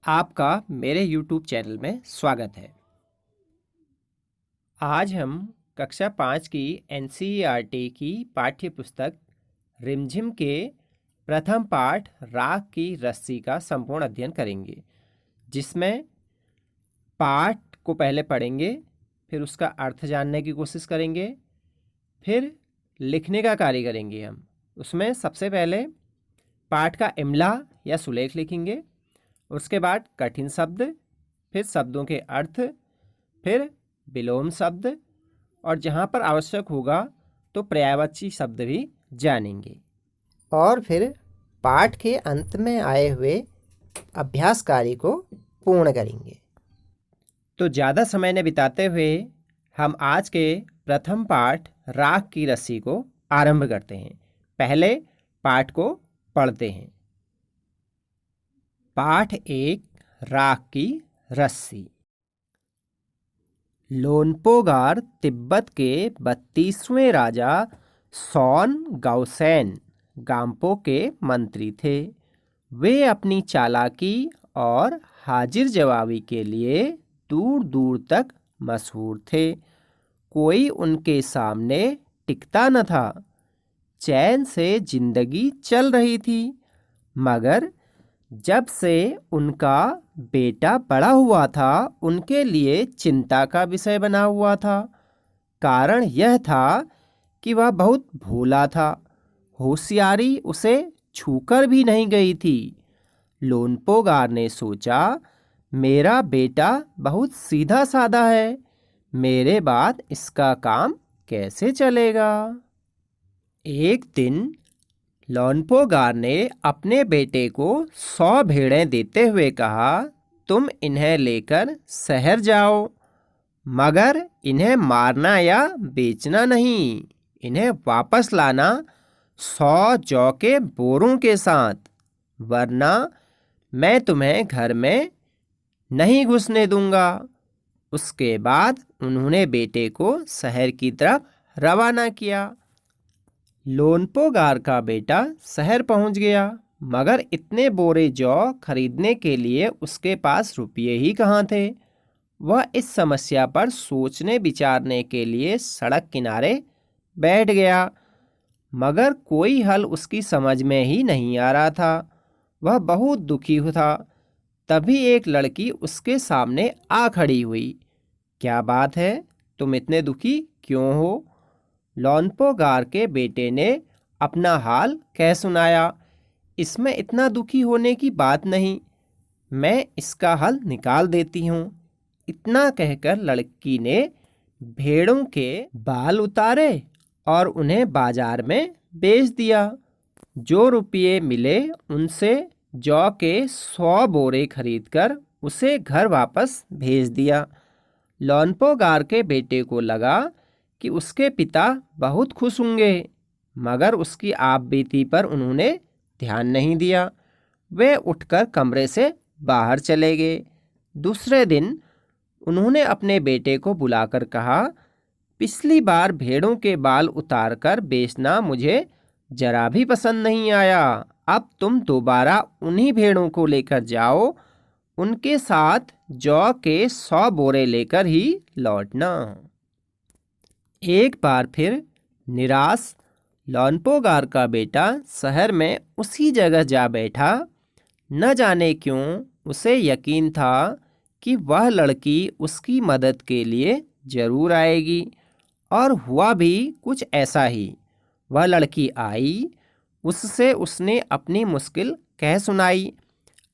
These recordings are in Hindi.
आपका मेरे YouTube चैनल में स्वागत है। आज हम कक्षा 5 की NCERT की पाठ्य पुस्तक रिमझिम के प्रथम पाठ राख की रस्सी का संपूर्ण अध्ययन करेंगे, जिसमें पाठ को पहले पढ़ेंगे, फिर उसका अर्थ जानने की कोशिश करेंगे, फिर लिखने का कार्य करेंगे। हम उसमें सबसे पहले पाठ का इमला या सुलेख लिखेंगे, उसके बाद कठिन शब्द, फिर शब्दों के अर्थ, फिर विलोम शब्द और जहाँ पर आवश्यक होगा तो पर्यायवाची शब्द भी जानेंगे। और फिर पाठ के अंत में आए हुए अभ्यास कार्य को पूर्ण करेंगे। तो ज़्यादा समय न बिताते हुए हम आज के प्रथम पाठ राख की रस्सी को आरंभ करते हैं। पहले पाठ को पढ़ते हैं। पाठ 1 राख की रस्सी। लोनपोगार तिब्बत के 32वें राजा सॉन गाओसेन गाम्पो के मंत्री थे। वे अपनी चालाकी और हाजिर जवाबी के लिए दूर दूर तक मशहूर थे। कोई उनके सामने टिकता न था। चैन से जिंदगी चल रही थी, मगर जब से उनका बेटा बड़ा हुआ था, उनके लिए चिंता का विषय बना हुआ था। कारण यह था कि वह बहुत भोला था। होशियारी उसे छूकर भी नहीं गई थी। लोनपोगार ने सोचा, मेरा बेटा बहुत सीधा साधा है, मेरे बाद इसका काम कैसे चलेगा। एक दिन लोनपोगार ने अपने बेटे को 100 भेड़ें देते हुए कहा, तुम इन्हें लेकर शहर जाओ, मगर इन्हें मारना या बेचना नहीं। इन्हें वापस लाना 100 जौ के बोरों के साथ, वरना मैं तुम्हें घर में नहीं घुसने दूंगा। उसके बाद उन्होंने बेटे को शहर की तरफ रवाना किया। लोनपोगार का बेटा शहर पहुंच गया, मगर इतने बोरे जौ खरीदने के लिए उसके पास रुपये ही कहाँ थे। वह इस समस्या पर सोचने विचारने के लिए सड़क किनारे बैठ गया, मगर कोई हल उसकी समझ में ही नहीं आ रहा था। वह बहुत दुखी था। तभी एक लड़की उसके सामने आ खड़ी हुई। क्या बात है, तुम इतने दुखी क्यों हो? लोनपोगार के बेटे ने अपना हाल कह सुनाया। इसमें इतना दुखी होने की बात नहीं, मैं इसका हल निकाल देती हूँ। इतना कहकर लड़की ने भेड़ों के बाल उतारे और उन्हें बाजार में बेच दिया। जो रुपये मिले उनसे जौ के 100 बोरे खरीदकर उसे घर वापस भेज दिया। लोनपोगार के बेटे को लगा कि उसके पिता बहुत खुश होंगे, मगर उसकी आप बीती पर उन्होंने ध्यान नहीं दिया। वे उठकर कमरे से बाहर चले गए। दूसरे दिन उन्होंने अपने बेटे को बुलाकर कहा, पिछली बार भेड़ों के बाल उतारकर बेचना मुझे जरा भी पसंद नहीं आया। अब तुम दोबारा उन्हीं भेड़ों को लेकर जाओ, उनके साथ जौ के 100 बोरे लेकर ही लौटना। एक बार फिर निराश लोनपोगार का बेटा शहर में उसी जगह जा बैठा। न जाने क्यों उसे यकीन था कि वह लड़की उसकी मदद के लिए जरूर आएगी, और हुआ भी कुछ ऐसा ही। वह लड़की आई, उससे उसने अपनी मुश्किल कह सुनाई।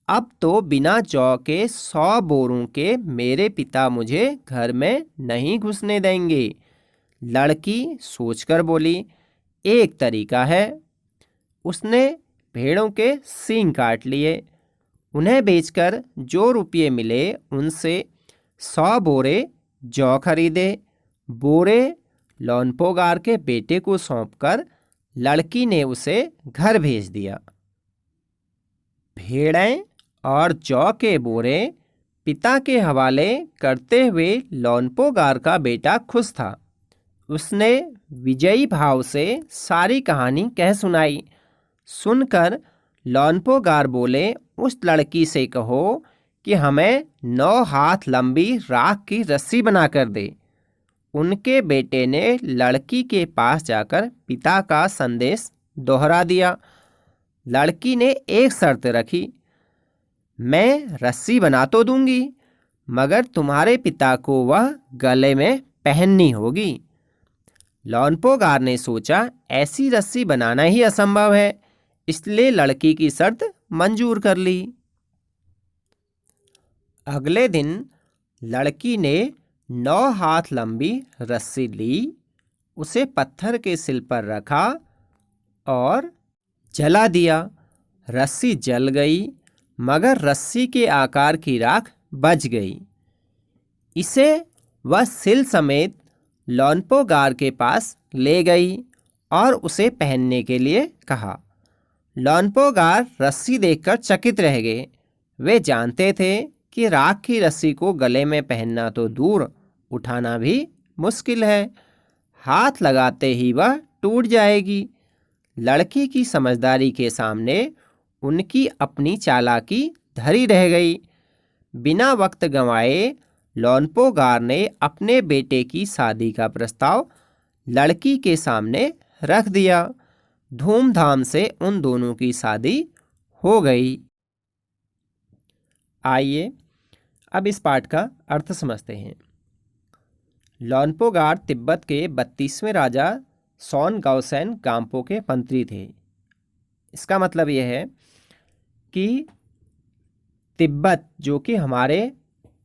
अब तो बिना जौ के 100 बोरों के मेरे पिता मुझे घर में नहीं घुसने देंगे। लड़की सोचकर बोली, एक तरीका है। उसने भेड़ों के सींग काट लिए। उन्हें बेचकर जो रुपये मिले उनसे 100 बोरे जौ खरीदे। बोरे लोनपोगार के बेटे को सौंपकर लड़की ने उसे घर भेज दिया। भेड़ें और जौ के बोरे पिता के हवाले करते हुए लोनपोगार का बेटा खुश था। उसने विजयी भाव से सारी कहानी कह सुनाई। सुनकर लोनपोगार बोले, उस लड़की से कहो कि हमें 9 हाथ लंबी राख की रस्सी बनाकर दे। उनके बेटे ने लड़की के पास जाकर पिता का संदेश दोहरा दिया। लड़की ने एक शर्त रखी, मैं रस्सी बना तो दूंगी, मगर तुम्हारे पिता को वह गले में पहननी होगी। लॉन्पोगार ने सोचा ऐसी रस्सी बनाना ही असंभव है, इसलिए लड़की की शर्त मंजूर कर ली। अगले दिन लड़की ने 9 हाथ लंबी रस्सी ली, उसे पत्थर के सिल पर रखा और जला दिया। रस्सी जल गई, मगर रस्सी के आकार की राख बच गई। इसे वह सिल समेत लॉन्पोगार के पास ले गई और उसे पहनने के लिए कहा। लॉन्पोगार रस्सी देखकर चकित रह गए। वे जानते थे कि राख की रस्सी को गले में पहनना तो दूर, उठाना भी मुश्किल है। हाथ लगाते ही वह टूट जाएगी। लड़की की समझदारी के सामने उनकी अपनी चालाकी धरी रह गई। बिना वक्त गंवाए लॉन्पोगार ने अपने बेटे की शादी का प्रस्ताव लड़की के सामने रख दिया। धूमधाम से उन दोनों की शादी हो गई। आइए अब इस पाठ का अर्थ समझते हैं। लॉन्पोगार तिब्बत के 32वें राजा सॉन गाओसेन गाम्पो के मंत्री थे। इसका मतलब यह है कि तिब्बत, जो कि हमारे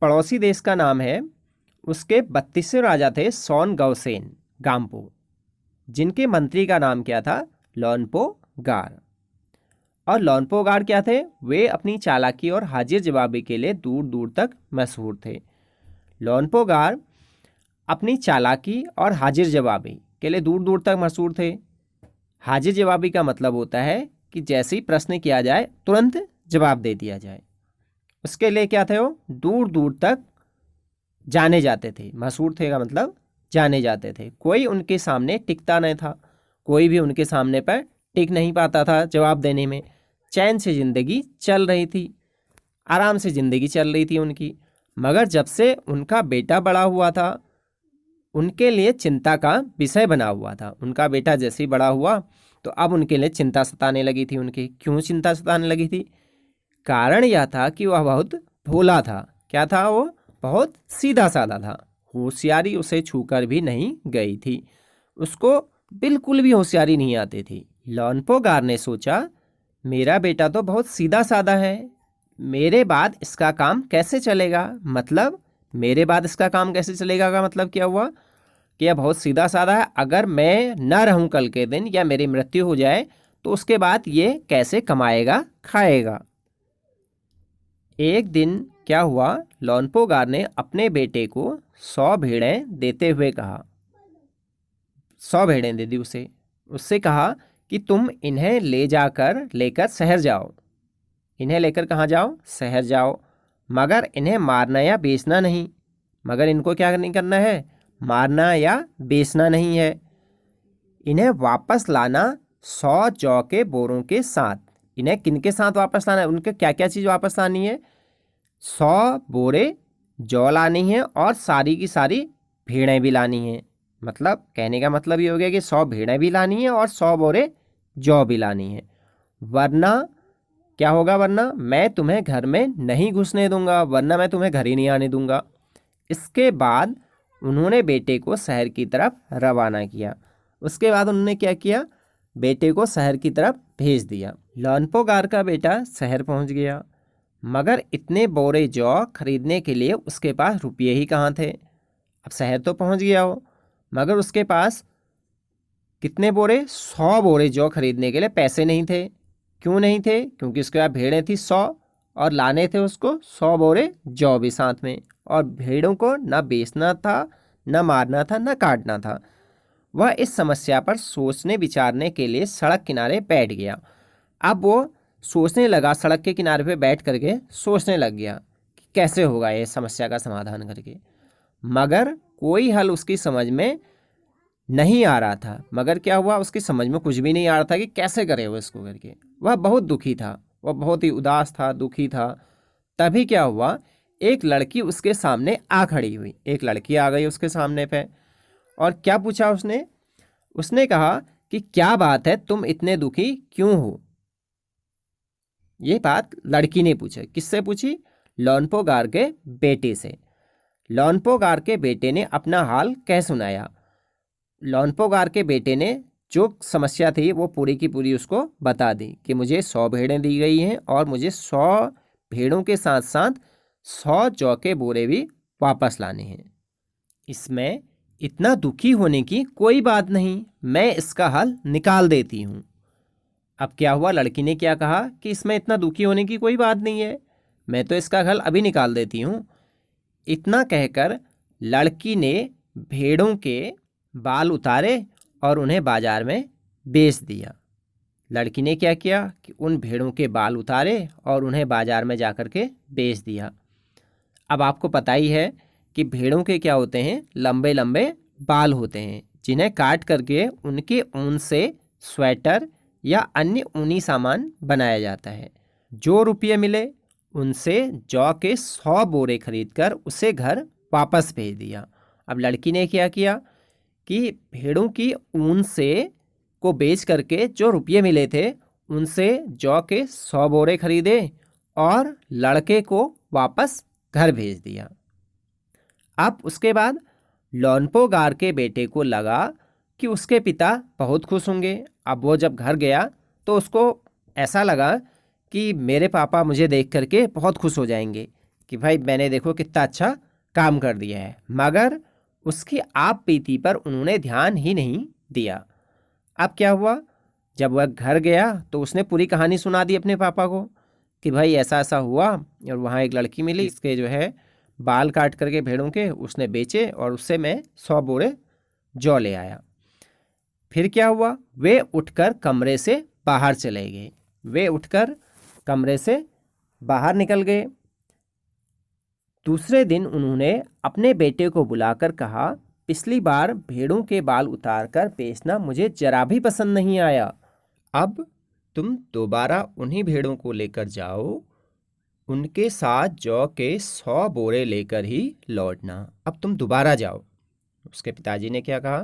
पड़ोसी देश का नाम है, उसके 32वें राजा थे सॉन गाओसेन गाम्पो, जिनके मंत्री का नाम क्या था? लॉन्पोगार। और लॉन्पोगार क्या थे? वे अपनी चालाकी और हाजिर जवाबी के लिए दूर दूर तक मशहूर थे। लॉन्पोगार अपनी चालाकी और हाजिर जवाबी के लिए दूर दूर तक मशहूर थे। हाजिर जवाबी का मतलब होता है कि जैसे ही प्रश्न किया जाए तुरंत जवाब दे दिया जाए। उसके लिए क्या थे? वो दूर दूर तक जाने जाते थे। मशहूर थे का मतलब जाने जाते थे। कोई उनके सामने टिकता नहीं था, कोई भी उनके सामने पर टिक नहीं पाता था जवाब देने में। चैन से ज़िंदगी चल रही थी, आराम से ज़िंदगी चल रही थी उनकी। मगर जब से उनका बेटा बड़ा हुआ था, उनके लिए चिंता का विषय बना हुआ था। उनका बेटा जैसे ही बड़ा हुआ तो अब उनके लिए चिंता सताने लगी थी। उनकी क्यों चिंता सताने लगी थी? कारण यह था कि वह बहुत भोला था। क्या था? वो बहुत सीधा साधा था। होशियारी उसे छूकर भी नहीं गई थी। उसको बिल्कुल भी होशियारी नहीं आती थी। लॉन्पोगार ने सोचा, मेरा बेटा तो बहुत सीधा साधा है, मेरे बाद इसका काम कैसे चलेगा? मतलब मेरे बाद इसका काम कैसे चलेगा का मतलब क्या हुआ कि यह बहुत सीधा साधा है। अगर मैं न रहूं कल के दिन या मेरी मृत्यु हो जाए तो उसके बाद ये कैसे कमाएगा खाएगा? एक दिन क्या हुआ, लॉन्पोगार ने अपने बेटे को 100 भेड़ें देते हुए कहा। 100 भेड़ें दे दी उसे। उससे कहा कि तुम इन्हें लेकर शहर जाओ। इन्हें लेकर कहाँ जाओ? शहर जाओ। मगर इन्हें मारना या बेचना नहीं। मगर इनको क्या नहीं करना है? मारना या बेचना नहीं है। इन्हें वापस लाना 100 जौ के बोरों के साथ। इन्हें किनके साथ वापस लाना है? उनके क्या क्या चीज़ वापस लानी है? 100 बोरे जौ लानी है और सारी की सारी भेड़ें भी लानी है। मतलब कहने का मतलब ये हो गया कि 100 भेड़ें भी लानी है और 100 बोरे जौ भी लानी है। वरना क्या होगा? वरना मैं तुम्हें घर में नहीं घुसने दूंगा, वरना मैं तुम्हें घर ही नहीं आने दूंगा। इसके बाद उन्होंने बेटे को शहर की तरफ रवाना किया। उसके बाद उन्होंने क्या किया? बेटे को शहर की तरफ भेज दिया। लॉन्पोगार का बेटा शहर पहुंच गया, मगर इतने बोरे जौ खरीदने के लिए उसके पास रुपये ही कहाँ थे? अब शहर तो पहुंच गया हो, मगर उसके पास कितने बोरे? 100 बोरे जौ खरीदने के लिए पैसे नहीं थे। क्यों नहीं थे? क्योंकि उसके पास भेड़ें थी 100 और लाने थे उसको 100 बोरे जौ भी साथ में। और भेड़ों को न बेचना था, न मारना था, न काटना था। वह इस समस्या पर सोचने विचारने के लिए सड़क किनारे बैठ गया। अब वो सोचने लगा, सड़क के किनारे पे बैठ करके सोचने लग गया कि कैसे होगा ये समस्या का समाधान करके। मगर कोई हल उसकी समझ में नहीं आ रहा था। मगर क्या हुआ? उसकी समझ में कुछ भी नहीं आ रहा था कि कैसे करे वो इसको करके। वह बहुत दुखी था, वह बहुत ही उदास था, दुखी था। तभी क्या हुआ, एक लड़की उसके सामने आ खड़ी हुई। एक लड़की आ गई उसके सामने पे, और क्या पूछा उसने? उसने कहा कि क्या बात है, तुम इतने दुखी क्यों हो? ये बात लड़की ने पूछी। किससे पूछी? लोनपोगार के बेटे से। लोनपोगार के बेटे ने अपना हाल कह सुनाया। लोनपोगार के बेटे ने जो समस्या थी वो पूरी की पूरी उसको बता दी कि मुझे 100 भेड़ें दी गई हैं और मुझे 100 भेड़ों के साथ साथ 100 जौ के बोरे भी वापस लाने हैं। इसमें इतना दुखी होने की कोई बात नहीं, मैं इसका हल निकाल देती हूँ। अब क्या हुआ, लड़की ने क्या कहा कि इसमें इतना दुखी होने की कोई बात नहीं है, मैं तो इसका हल अभी निकाल देती हूँ। इतना कहकर लड़की ने भेड़ों के बाल उतारे और उन्हें बाजार में बेच दिया। लड़की ने क्या किया कि उन भेड़ों के बाल उतारे और उन्हें बाजार में जाकर के बेच दिया। अब आपको पता ही है कि भेड़ों के क्या होते हैं, लंबे लंबे बाल होते हैं, जिन्हें काट करके उनके ऊन से स्वेटर या अन्य ऊनी सामान बनाया जाता है। जो रुपये मिले उनसे जौ के 100 बोरे खरीदकर उसे घर वापस भेज दिया। अब लड़की ने क्या किया कि भेड़ों की ऊन से को बेच करके जो रुपये मिले थे उनसे जौ के 100 बोरे खरीदे और लड़के को वापस घर भेज दिया। अब उसके बाद लोनपोगार के बेटे को लगा कि उसके पिता बहुत खुश होंगे। अब वो जब घर गया तो उसको ऐसा लगा कि मेरे पापा मुझे देख करके बहुत खुश हो जाएंगे कि भाई मैंने देखो कितना अच्छा काम कर दिया है, मगर उसकी आप बीती पर उन्होंने ध्यान ही नहीं दिया। अब क्या हुआ, जब वह घर गया तो उसने पूरी कहानी सुना दी अपने पापा को कि भाई ऐसा ऐसा हुआ और वहाँ एक लड़की मिली, इसके जो है बाल काट करके भेड़ों के उसने बेचे और उससे मैं 100 बोरे जौ ले आया। फिर क्या हुआ, वे उठकर कमरे से बाहर चले गए। वे उठकर कमरे से बाहर निकल गए। दूसरे दिन उन्होंने अपने बेटे को बुलाकर कहा, पिछली बार भेड़ों के बाल उतारकर बेचना मुझे जरा भी पसंद नहीं आया। अब तुम दोबारा उन्हीं भेड़ों को लेकर जाओ, उनके साथ जौ के 100 बोरे लेकर ही लौटना। अब तुम दोबारा जाओ। उसके पिताजी ने क्या कहा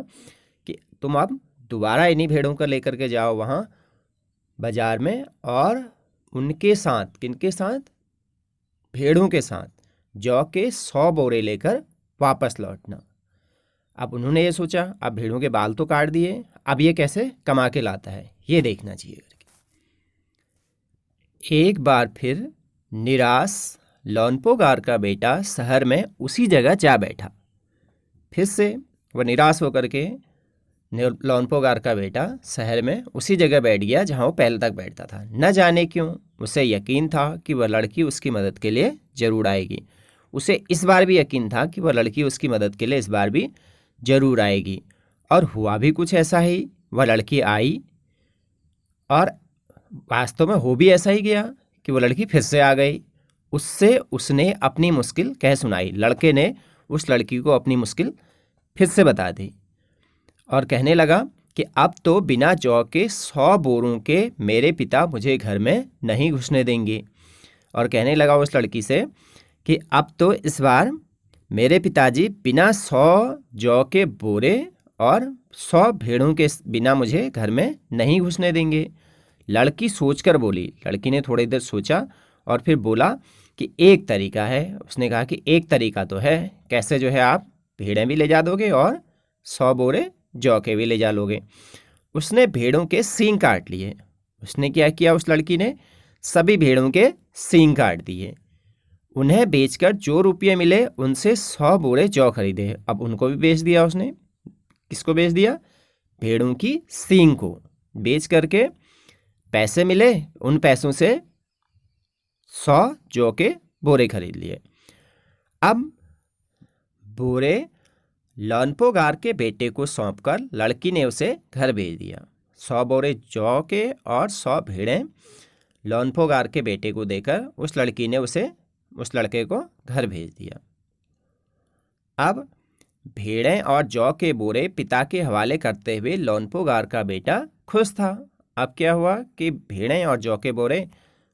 कि तुम अब दोबारा इन्हीं भेड़ों को लेकर के जाओ वहाँ बाजार में, और उनके साथ, किनके साथ? भेड़ों के साथ जौ के 100 बोरे लेकर वापस लौटना। अब उन्होंने ये सोचा, अब भेड़ों के बाल तो काट दिए, अब ये कैसे कमा के लाता है, ये देखना चाहिए। एक बार फिर निराश लोनपोगार का बेटा शहर में उसी जगह जा बैठा। फिर से वह निराश होकर के लोनपोगार का बेटा शहर में उसी जगह बैठ गया जहाँ वो पहले तक बैठता था। न जाने क्यों उसे यकीन था कि वह लड़की उसकी मदद के लिए ज़रूर आएगी। उसे इस बार भी यकीन था कि वह लड़की उसकी मदद के लिए इस बार भी ज़रूर आएगी, और हुआ भी कुछ ऐसा ही। वह लड़की आई और वास्तव में हो भी ऐसा ही गया कि वो लड़की फिर से आ गई। उससे उसने अपनी मुश्किल कह सुनाई। लड़के ने उस लड़की को अपनी मुश्किल फिर से बता दी और कहने लगा कि अब तो बिना जौ के 100 बोरों के मेरे पिता मुझे घर में नहीं घुसने देंगे। और कहने लगा उस लड़की से कि अब तो इस बार मेरे पिताजी बिना 100 जौ के बोरे और 100 भेड़ों के बिना मुझे घर में नहीं घुसने देंगे। लड़की सोचकर बोली। लड़की ने थोड़ी देर सोचा और फिर बोला कि एक तरीका है। उसने कहा कि एक तरीका तो है, कैसे जो है आप भेड़ें भी ले जा दोगे और 100 बोरे जौ के भी ले जा लोगे। उसने भेड़ों के सींग काट लिए। उसने क्या किया, उस लड़की ने सभी भेड़ों के सींग काट दिए। उन्हें बेचकर जो रुपये मिले उनसे 100 बोरे जौ खरीदे। अब उनको भी बेच दिया उसने। किसको बेच दिया? भेड़ों की सींग को बेच करके पैसे मिले, उन पैसों से 100 जौ के बोरे खरीद लिए। अब बोरे लोनपोगार के बेटे को सौंपकर लड़की ने उसे घर भेज दिया। 100 बोरे जौ के और 100 भेड़ें लोनपोगार के बेटे को देकर उस लड़की ने उस लड़के को घर भेज दिया। अब भेड़ें और जौ के बोरे पिता के हवाले करते हुए लोनपोगार का बेटा खुश था। अब क्या हुआ कि भेड़ें और जौ के बोरे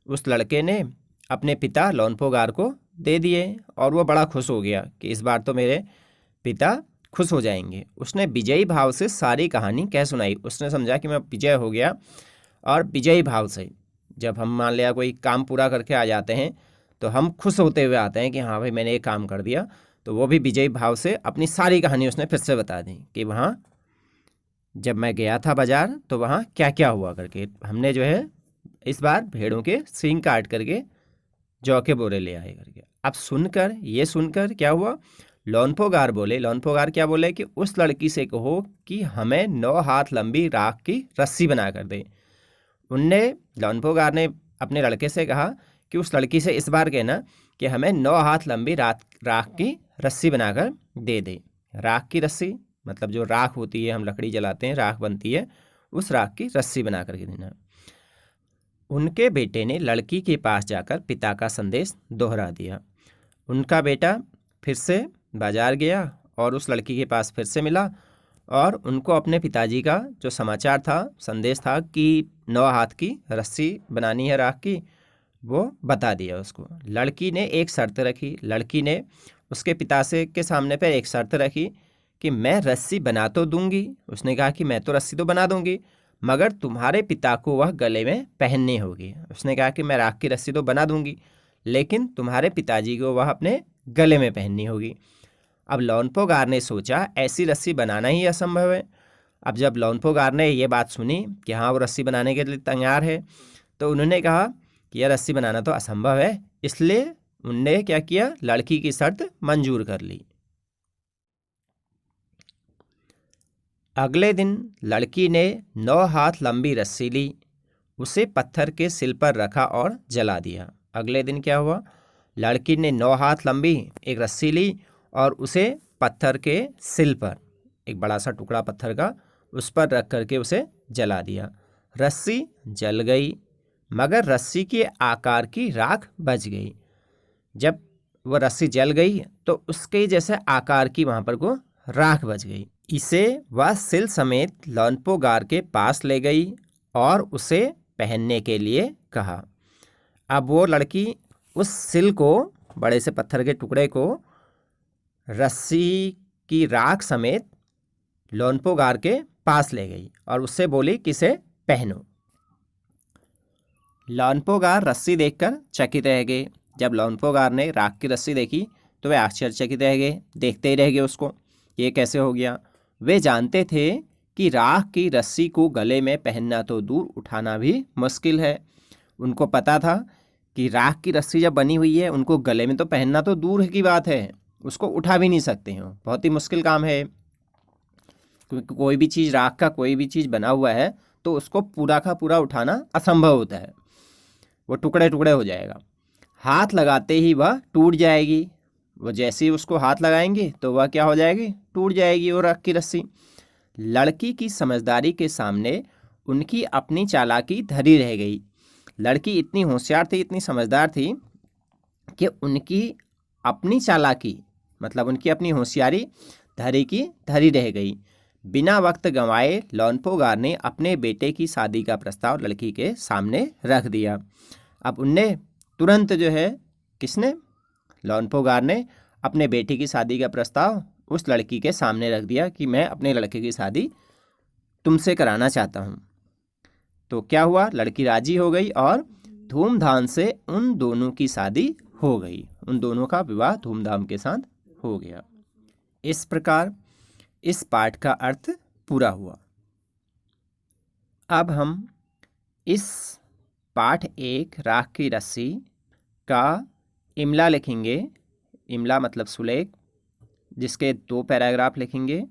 उस लड़के ने अपने पिता लोनपोगार को दे दिए और वो बड़ा खुश हो गया कि इस बार तो मेरे पिता खुश हो जाएंगे। उसने विजयी भाव से सारी कहानी कह सुनाई। उसने समझा कि मैं विजय हो गया, और विजयी भाव से जब हम मान लिया कोई काम पूरा करके आ जाते हैं तो हम खुश होते हुए आते हैं कि हाँ भाई मैंने ये काम कर दिया। तो वो भी विजयी भाव से अपनी सारी कहानी उसने फिर से बता दी कि वहाँ जब मैं गया था बाजार तो वहाँ क्या क्या हुआ करके। हमने जो है इस बार भेड़ों के सींग काट करके जौ के बोरे ले आए करके। अब ये सुनकर क्या हुआ, लोनपोगार बोले, लोनपोगार क्या बोले कि उस लड़की से कहो कि हमें 9 हाथ लंबी राख की रस्सी बना कर दे। उनने लोनपोगार ने अपने लड़के से कहा कि उस लड़की से इस बार कहना कि हमें 9 हाथ लंबी राख की रस्सी बनाकर दे दे। राख की रस्सी मतलब जो राख होती है, हम लकड़ी जलाते हैं, राख बनती है, उस राख की रस्सी बना करके देना। उनके बेटे ने लड़की के पास जाकर पिता का संदेश दोहरा दिया। उनका बेटा फिर से बाजार गया और उस लड़की के पास फिर से मिला और उनको अपने पिताजी का जो समाचार था, संदेश था कि 9 हाथ की रस्सी बनानी है राख की, वो बता दिया उसको। लड़की ने एक शर्त रखी। लड़की ने उसके पिता से के सामने पर एक शर्त रखी कि मैं रस्सी बना तो दूंगी। उसने कहा कि मैं तो रस्सी तो बना दूंगी, मगर तुम्हारे पिता को वह गले में पहननी होगी। उसने कहा कि मैं राख की रस्सी तो बना दूंगी, लेकिन तुम्हारे पिताजी को वह अपने गले में पहननी होगी। अब लोनपोगार ने सोचा ऐसी रस्सी बनाना ही असंभव है। अब जब लोनपोगार ने ये बात सुनी कि हाँ वो रस्सी बनाने के लिए तैयार है, तो उन्होंने कहा कि यह रस्सी बनाना तो असंभव है। इसलिए उनने क्या किया, लड़की की शर्त मंजूर कर ली। अगले दिन लड़की ने 9 हाथ लंबी रस्सी ली, उसे पत्थर के सिल पर रखा और जला दिया। अगले दिन क्या हुआ, लड़की ने 9 हाथ लंबी एक रस्सी ली और उसे पत्थर के सिल पर, एक बड़ा सा टुकड़ा पत्थर का, उस पर रख करके उसे जला दिया। रस्सी जल गई, मगर रस्सी के आकार की राख बच गई। जब वह रस्सी जल गई तो उसके जैसे आकार की वहाँ पर को राख बच गई। इसे वह सिल समेत लोनपोगार के पास ले गई और उसे पहनने के लिए कहा। अब वो लड़की उस सिल को, बड़े से पत्थर के टुकड़े को, रस्सी की राख समेत लोनपोगार के पास ले गई और उससे बोली कि इसे पहनो। लोनपोगार रस्सी देखकर चकित रह गए। जब लोनपोगार ने राख की रस्सी देखी तो वे आश्चर्यचकित रह गए, देखते ही रह गए उसको, ये कैसे हो गया। वे जानते थे कि राख की रस्सी को गले में पहनना तो दूर, उठाना भी मुश्किल है। उनको पता था कि राख की रस्सी जब बनी हुई है, उनको गले में तो पहनना तो दूर की बात है, उसको उठा भी नहीं सकते हैं, बहुत ही मुश्किल काम है। क्योंकि कोई भी चीज़, राख का कोई भी चीज़ बना हुआ है तो उसको पूरा का पूरा उठाना असंभव होता है, वो टुकड़े टुकड़े हो जाएगा। हाथ लगाते ही वह टूट जाएगी। वो जैसे ही उसको हाथ लगाएंगे तो वह क्या हो जाएगी, टूट जाएगी वो राख की रस्सी। लड़की की समझदारी के सामने उनकी अपनी चालाकी धरी रह गई। लड़की इतनी होशियार थी, इतनी समझदार थी कि उनकी अपनी चालाकी, मतलब उनकी अपनी होशियारी धरी की धरी रह गई। बिना वक्त गंवाए लोनपोगार ने अपने बेटे की शादी का प्रस्ताव लड़की के सामने रख दिया। अब उनने तुरंत जो है, किसने, लोनपोगार ने अपने बेटे की शादी का प्रस्ताव उस लड़की के सामने रख दिया कि मैं अपने लड़के की शादी तुमसे कराना चाहता हूँ। तो क्या हुआ, लड़की राजी हो गई और धूमधाम से उन दोनों की शादी हो गई। उन दोनों का विवाह धूमधाम के साथ हो गया। इस प्रकार इस पाठ का अर्थ पूरा हुआ। अब हम इस पाठ 1 राख की रस्सी का इमला लिखेंगे। इमला मतलब सुलेख, जिसके 2 पैराग्राफ लिखेंगे।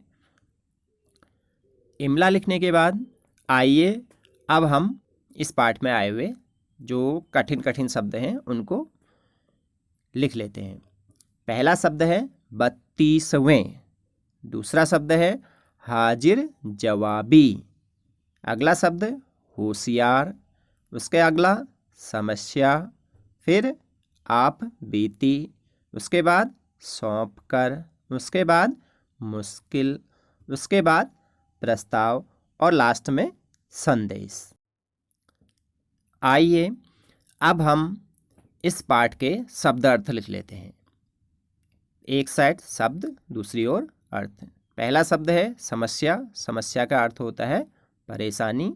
इमला लिखने के बाद आइए अब हम इस पाठ में आए हुए जो कठिन कठिन शब्द हैं उनको लिख लेते हैं। पहला शब्द है 32वें, दूसरा शब्द है हाजिर जवाबी, अगला शब्द होशियार, उसके अगला समस्या, फिर आप बीती, उसके बाद सौंप कर, उसके बाद मुश्किल, उसके बाद प्रस्ताव और लास्ट में संदेश। आइए अब हम इस पाठ के शब्द अर्थ लिख लेते हैं। एक साइड शब्द, दूसरी ओर अर्थ। पहला शब्द है समस्या। समस्या का अर्थ होता है परेशानी।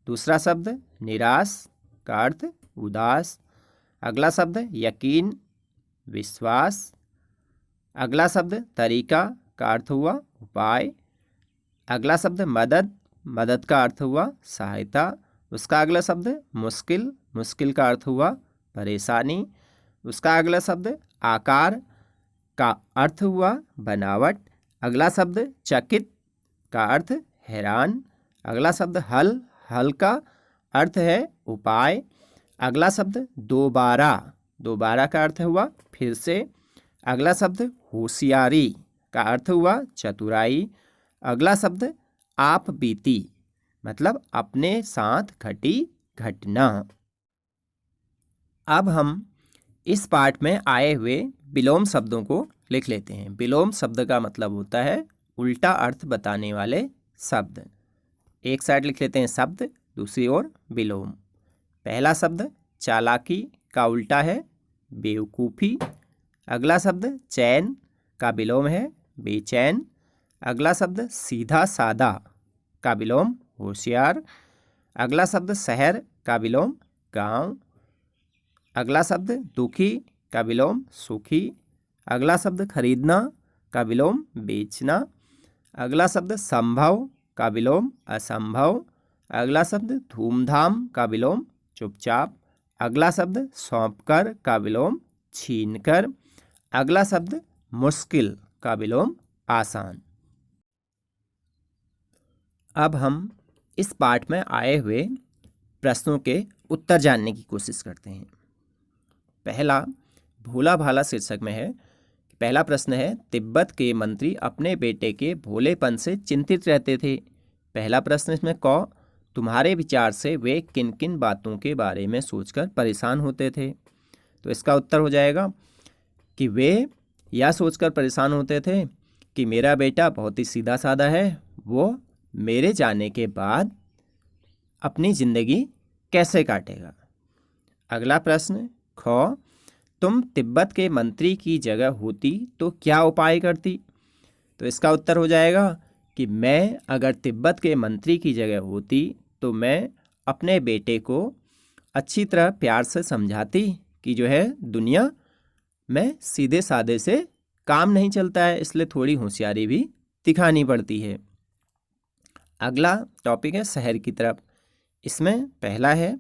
दूसरा शब्द निराश का अर्थ उदास। अगला शब्द यकीन, विश्वास। अगला शब्द तरीका का अर्थ हुआ उपाय। अगला शब्द मदद, मदद का अर्थ हुआ सहायता। उसका अगला शब्द मुश्किल, मुश्किल का अर्थ हुआ परेशानी। उसका अगला शब्द आकार का अर्थ हुआ बनावट। अगला शब्द चकित का अर्थ हैरान। अगला शब्द हल, हल का अर्थ है उपाय। अगला शब्द दोबारा, दोबारा का अर्थ हुआ फिर से। अगला शब्द होशियारी का अर्थ हुआ चतुराई। अगला शब्द आप बीती, मतलब अपने साथ घटी घटना। अब हम इस पाठ में आए हुए विलोम शब्दों को लिख लेते हैं। विलोम शब्द का मतलब होता है उल्टा अर्थ बताने वाले शब्द। एक साइड लिख लेते हैं शब्द, दूसरी ओर विलोम। पहला शब्द चालाकी का उल्टा है बेवकूफ़ी। अगला शब्द चैन का विलोम है बेचैन। अगला शब्द सीधा सादा का विलोम होशियार। अगला शब्द शहर का विलोम गांव। अगला शब्द दुखी का विलोम सुखी। अगला शब्द खरीदना का विलोम बेचना। अगला शब्द संभव का विलोम असंभव। अगला शब्द धूमधाम का विलोम चुपचाप। अगला शब्द सौंपकर का विलोम छीनकर। अगला शब्द मुश्किल का विलोम आसान। अब हम इस पाठ में आए हुए प्रश्नों के उत्तर जानने की कोशिश करते हैं। पहला भोला भाला शीर्षक में है। पहला प्रश्न है तिब्बत के मंत्री अपने बेटे के भोलेपन से चिंतित रहते थे। पहला प्रश्न इसमें क तुम्हारे विचार से वे किन किन बातों के बारे में सोचकर परेशान होते थे। तो इसका उत्तर हो जाएगा कि वे यह सोचकर परेशान होते थे कि मेरा बेटा बहुत ही सीधा साधा है, वो मेरे जाने के बाद अपनी ज़िंदगी कैसे काटेगा। अगला प्रश्न ख तुम तिब्बत के मंत्री की जगह होती तो क्या उपाय करती। तो इसका उत्तर हो जाएगा कि मैं अगर तिब्बत के मंत्री की जगह होती तो मैं अपने बेटे को अच्छी तरह प्यार से समझाती कि जो है दुनिया में सीधे साधे से काम नहीं चलता है, इसलिए थोड़ी होशियारी भी दिखानी पड़ती है। अगला टॉपिक है शहर की तरफ। इसमें पहला है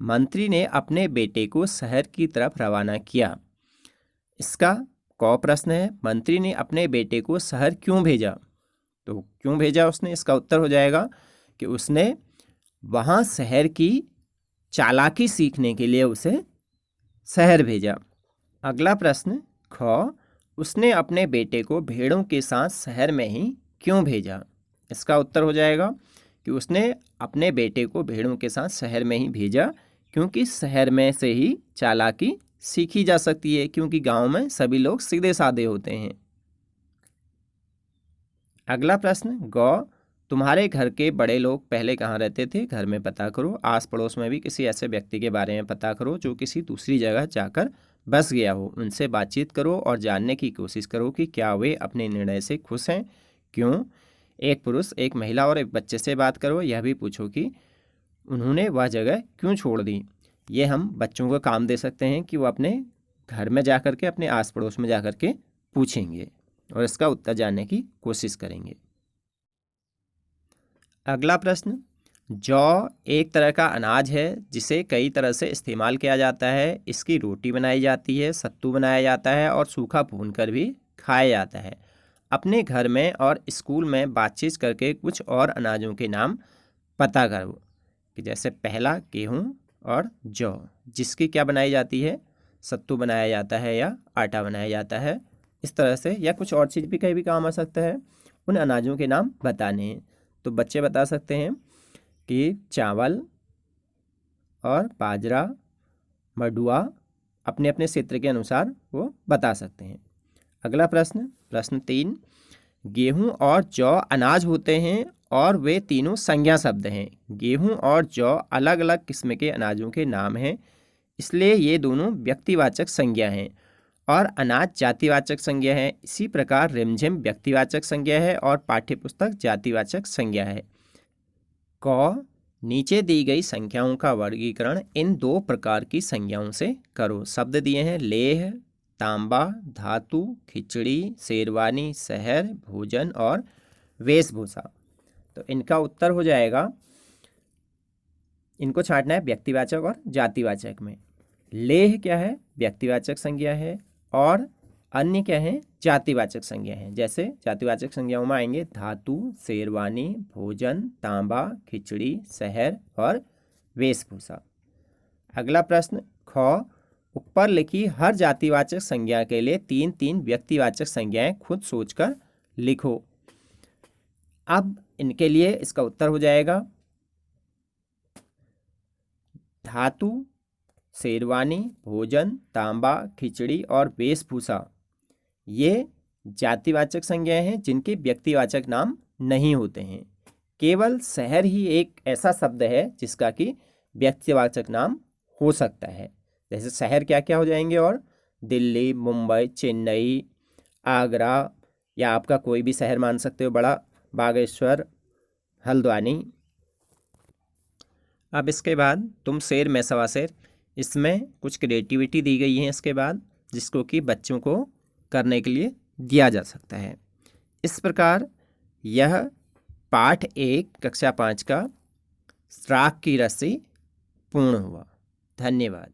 मंत्री ने अपने बेटे को शहर की तरफ रवाना किया। इसका क प्रश्न है मंत्री ने अपने बेटे को शहर क्यों भेजा। तो क्यों भेजा उसने, इसका उत्तर हो जाएगा कि उसने वहाँ शहर की चालाकी सीखने के लिए उसे शहर भेजा। अगला प्रश्न ख उसने अपने बेटे को भेड़ों के साथ शहर में ही क्यों भेजा। इसका उत्तर हो जाएगा कि उसने अपने बेटे को भेड़ों के साथ शहर में ही भेजा क्योंकि शहर में से ही चालाकी सीखी जा सकती है, क्योंकि गांव में सभी लोग सीधे साधे होते हैं। अगला प्रश्न ग तुम्हारे घर के बड़े लोग पहले कहाँ रहते थे, घर में पता करो। आस पड़ोस में भी किसी ऐसे व्यक्ति के बारे में पता करो जो किसी दूसरी जगह जाकर बस गया हो। उनसे बातचीत करो और जानने की कोशिश करो कि क्या वे अपने निर्णय से खुश हैं, क्यों। एक पुरुष, एक महिला और एक बच्चे से बात करो। यह भी पूछो कि उन्होंने वह जगह क्यों छोड़ दी। ये हम बच्चों को काम दे सकते हैं कि वो अपने घर में जा कर के, अपने आस पड़ोस में जा कर के पूछेंगे और इसका उत्तर जानने की कोशिश करेंगे। अगला प्रश्न जौ एक तरह का अनाज है जिसे कई तरह से इस्तेमाल किया जाता है। इसकी रोटी बनाई जाती है, सत्तू बनाया जाता है और सूखा भूनकर भी खाया जाता है। अपने घर में और स्कूल में बातचीत करके कुछ और अनाजों के नाम पता करो कि जैसे पहला गेहूँ और जौ, जिसकी क्या बनाई जाती है, सत्तू बनाया जाता है या आटा बनाया जाता है। इस तरह से या कुछ और चीज़ भी कहीं भी काम आ सकता है। उन अनाजों के नाम बताने हैं। तो बच्चे बता सकते हैं कि चावल और बाजरा, मडुआ, अपने अपने क्षेत्र के अनुसार वो बता सकते हैं। अगला प्रश्न, प्रश्न 3 गेहूं और जौ अनाज होते हैं और वे तीनों संज्ञा शब्द हैं। गेहूं और जौ अलग अलग किस्म के अनाजों के नाम हैं। इसलिए ये दोनों व्यक्तिवाचक संज्ञा हैं और अनाज जातिवाचक संज्ञा है। इसी प्रकार रिमझिम व्यक्तिवाचक संज्ञा है और पाठ्यपुस्तक जातिवाचक संज्ञा है। क, नीचे दी गई संख्याओं का वर्गीकरण इन दो प्रकार की संज्ञाओं से करो। शब्द दिए हैं लेह, तांबा, धातु, खिचड़ी, शेरवानी, शहर, भोजन और वेशभूषा। तो इनका उत्तर हो जाएगा, इनको छांटना है व्यक्तिवाचक और जातिवाचक में। लेह क्या है? व्यक्तिवाचक संज्ञा है और अन्य क्या है? जातिवाचक संज्ञा है। जैसे जातिवाचक संज्ञाओं में आएंगे धातु, शेरवानी, भोजन, तांबा, खिचड़ी, शहर और वेशभूषा। अगला प्रश्न ख, ऊपर लिखी हर जातिवाचक संज्ञा के लिए 3-3 व्यक्तिवाचक संज्ञाएं खुद सोचकर लिखो। अब इनके लिए इसका उत्तर हो जाएगा धातु, शेरवानी, भोजन, तांबा, खिचड़ी और वेशभूषा ये जातिवाचक संज्ञाएं हैं जिनके व्यक्तिवाचक नाम नहीं होते हैं। केवल शहर ही एक ऐसा शब्द है जिसका कि व्यक्तिवाचक नाम हो सकता है। जैसे शहर क्या क्या हो जाएंगे और दिल्ली, मुंबई, चेन्नई, आगरा या आपका कोई भी शहर मान सकते हो बड़ा, बागेश्वर, हल्द्वानी। अब इसके बाद तुम शेर मैं सवा शेर, इसमें कुछ क्रिएटिविटी दी गई है इसके बाद, जिसको कि बच्चों को करने के लिए दिया जा सकता है। इस प्रकार यह पाठ 1 कक्षा 5 का राख की रस्सी पूर्ण हुआ। धन्यवाद।